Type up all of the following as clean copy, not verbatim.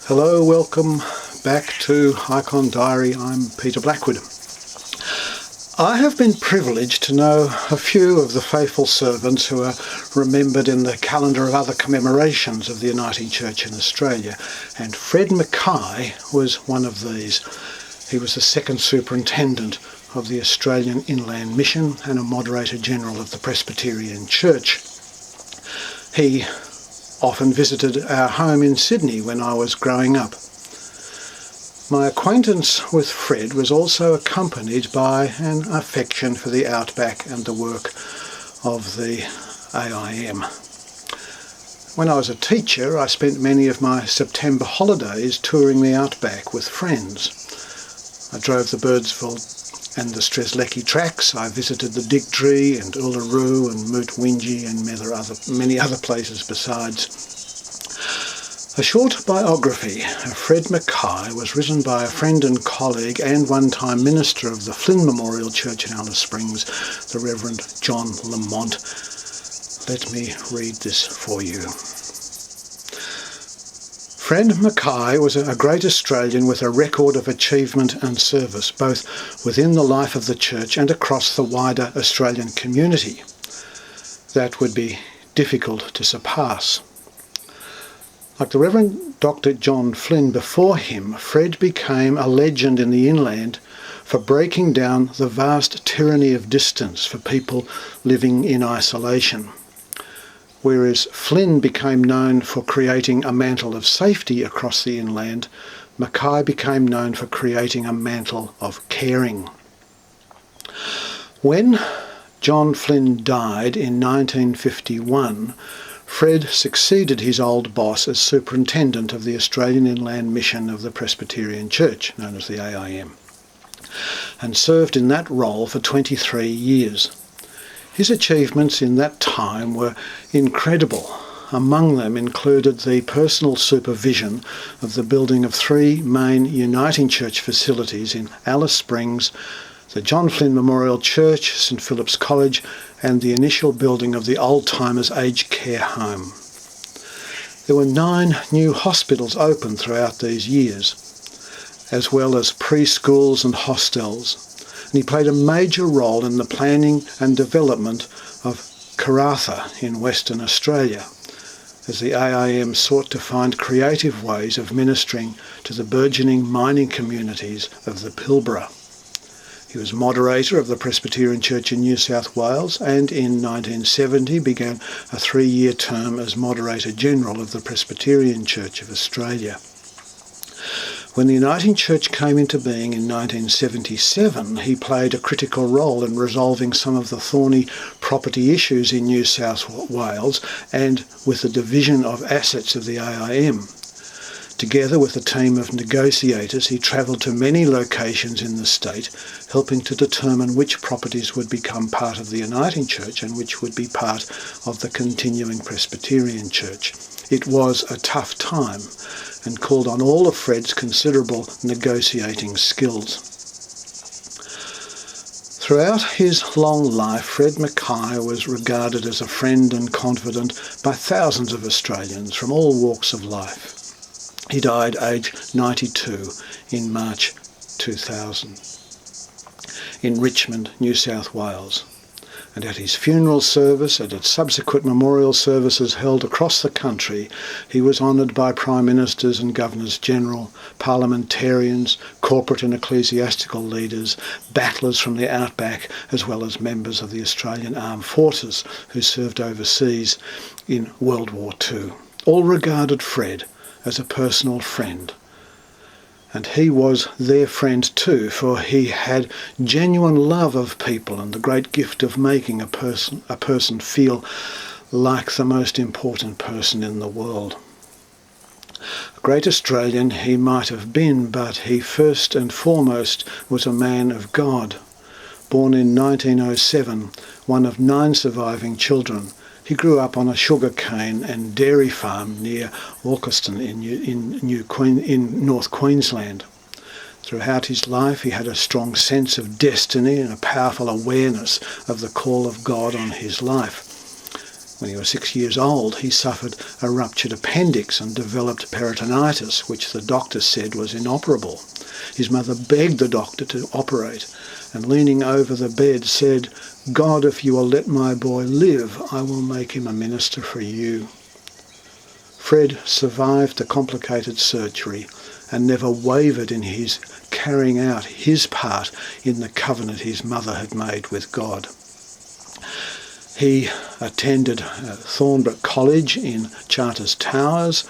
Hello, welcome back to Icon Diary. I'm Peter Blackwood. I have been privileged to know a few of the faithful servants who are remembered in the calendar of other commemorations of the Uniting Church in Australia, and Fred McKay was one of these. He was the second superintendent of the Australian Inland Mission and a Moderator General of the Presbyterian Church. He often visited our home in Sydney when I was growing up. My acquaintance with Fred was also accompanied by an affection for the outback and the work of the AIM. When I was a teacher, I spent many of my September holidays touring the outback with friends. I drove the Birdsville and the Streslecki tracks. I visited the Digtree and Uluru and Mootwinji and many other places besides. A short biography of Fred McKay was written by a friend and colleague and one-time minister of the Flynn Memorial Church in Alice Springs, the Reverend John Lamont. Let me read this for you. Fred McKay was a great Australian with a record of achievement and service, both within the life of the church and across the wider Australian community. That would be difficult to surpass. Like the Reverend Dr. John Flynn before him, Fred became a legend in the inland for breaking down the vast tyranny of distance for people living in isolation. Whereas Flynn became known for creating a mantle of safety across the inland, McKay became known for creating a mantle of caring. When John Flynn died in 1951, Fred succeeded his old boss as superintendent of the Australian Inland Mission of the Presbyterian Church, known as the AIM, and served in that role for 23 years. His achievements in that time were incredible. Among them included the personal supervision of the building of three main Uniting Church facilities in Alice Springs, the John Flynn Memorial Church, St Philip's College, and the initial building of the Old Timers Aged Care Home. There were 9 new hospitals opened throughout these years, as well as preschools and hostels. And he played a major role in the planning and development of Karratha in Western Australia, as the AIM sought to find creative ways of ministering to the burgeoning mining communities of the Pilbara. He was moderator of the Presbyterian Church in New South Wales and in 1970 began a 3-year term as Moderator General of the Presbyterian Church of Australia. When the Uniting Church came into being in 1977, he played a critical role in resolving some of the thorny property issues in New South Wales and with the division of assets of the AIM. Together with a team of negotiators, he travelled to many locations in the state, helping to determine which properties would become part of the Uniting Church and which would be part of the continuing Presbyterian Church. It was a tough time and called on all of Fred's considerable negotiating skills. Throughout his long life, Fred McKay was regarded as a friend and confidant by thousands of Australians from all walks of life. He died aged 92 in March 2000 in Richmond, New South Wales. And at his funeral service and at subsequent memorial services held across the country, he was honoured by Prime Ministers and Governors-General, parliamentarians, corporate and ecclesiastical leaders, battlers from the outback, as well as members of the Australian Armed Forces who served overseas in World War II. All regarded Fred as a personal friend. And he was their friend too, for he had genuine love of people and the great gift of making a person feel like the most important person in the world. A great Australian he might have been, but he first and foremost was a man of God. Born in 1907, one of 9 surviving children, he grew up on a sugarcane and dairy farm near Orcaston in North Queensland. Throughout his life, he had a strong sense of destiny and a powerful awareness of the call of God on his life. When he was 6 years old, he suffered a ruptured appendix and developed peritonitis, which the doctor said was inoperable. His mother begged the doctor to operate, and leaning over the bed said, "God, if you will let my boy live, I will make him a minister for you." Fred survived the complicated surgery and never wavered in his carrying out his part in the covenant his mother had made with God. He attended Thornbrook College in Charters Towers,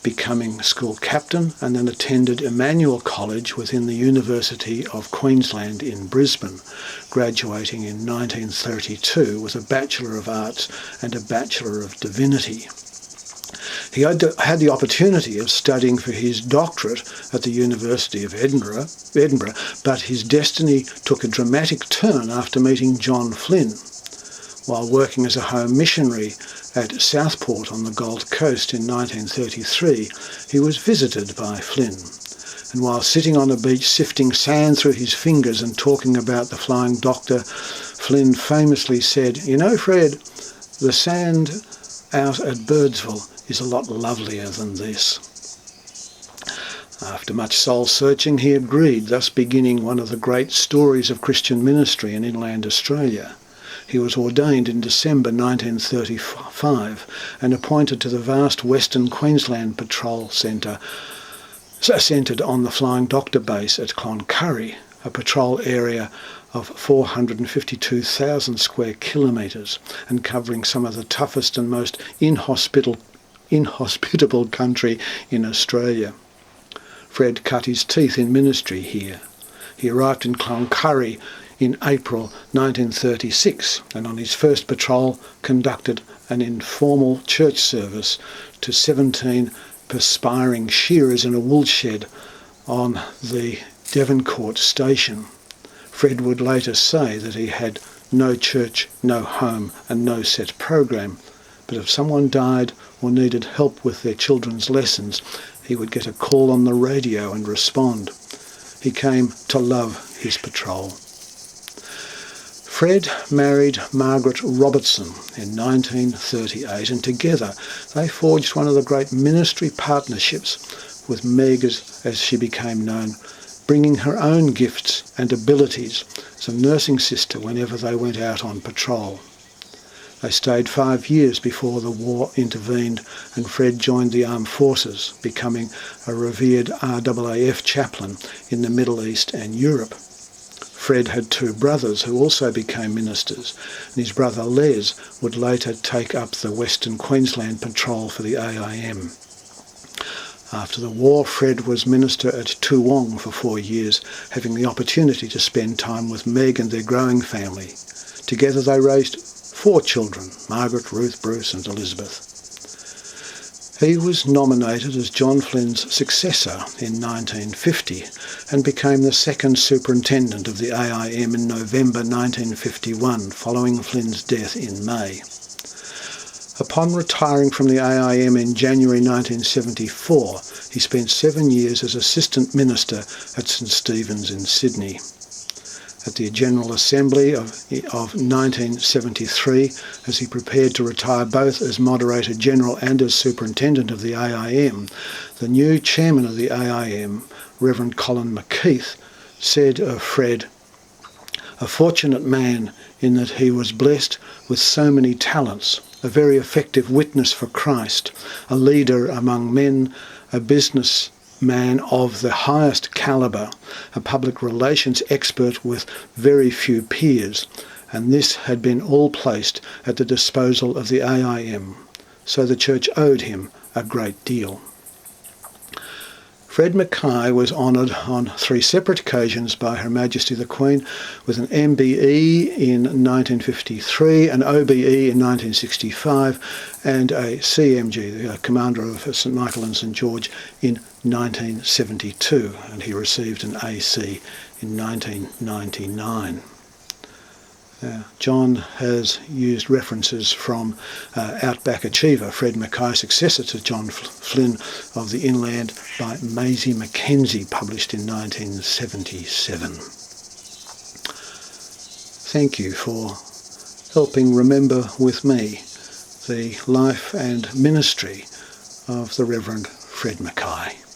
becoming school captain, and then attended Emmanuel College within the University of Queensland in Brisbane, graduating in 1932 with a Bachelor of Arts and a Bachelor of Divinity. He had the opportunity of studying for his doctorate at the University of Edinburgh, but his destiny took a dramatic turn after meeting John Flynn. While working as a home missionary at Southport on the Gold Coast in 1933, he was visited by Flynn. And while sitting on a beach sifting sand through his fingers and talking about the Flying Doctor, Flynn famously said, "You know, Fred, the sand out at Birdsville is a lot lovelier than this." After much soul-searching, he agreed, thus beginning one of the great stories of Christian ministry in inland Australia. He was ordained in December 1935 and appointed to the vast Western Queensland Patrol Centre, centred on the Flying Doctor base at Cloncurry, a patrol area of 452,000 square kilometres and covering some of the toughest and most inhospitable country in Australia. Fred cut his teeth in ministry here. He arrived in Cloncurry in April 1936 and on his first patrol conducted an informal church service to 17 perspiring shearers in a wool shed on the Devoncourt station. Fred would later say that he had no church, no home and no set program, but if someone died or needed help with their children's lessons, he would get a call on the radio and respond. He came to love his patrol. Fred married Margaret Robertson in 1938 and together they forged one of the great ministry partnerships with Meg as she became known, bringing her own gifts and abilities as a nursing sister whenever they went out on patrol. They stayed 5 years before the war intervened and Fred joined the armed forces, becoming a revered RAAF chaplain in the Middle East and Europe. Fred had two brothers who also became ministers, and his brother Les would later take up the Western Queensland Patrol for the AIM. After the war, Fred was minister at Toowong for 4 years, having the opportunity to spend time with Meg and their growing family. Together they raised 4 children, Margaret, Ruth, Bruce and Elizabeth. He was nominated as John Flynn's successor in 1950 and became the second superintendent of the AIM in November 1951, following Flynn's death in May. Upon retiring from the AIM in January 1974, he spent 7 years as assistant minister at St Stephen's in Sydney. At the General Assembly of 1973, as he prepared to retire both as Moderator General and as Superintendent of the AIM, the new Chairman of the AIM, Reverend Colin McKeith, said of Fred, "A fortunate man in that he was blessed with so many talents, a very effective witness for Christ, a leader among men, a businessman of the highest calibre, a public relations expert with very few peers, and this had been all placed at the disposal of the AIM, so the Church owed him a great deal." Fred McKay was honoured on 3 separate occasions by Her Majesty the Queen with an MBE in 1953, an OBE in 1965 and a CMG, the Commander of St Michael and St George, in 1972, and he received an AC in 1999. John has used references from Outback Achiever, Fred McKay, successor to John Flynn of the Inland, by Maisie Mackenzie, published in 1977. Thank you for helping remember with me the life and ministry of the Reverend Fred McKay.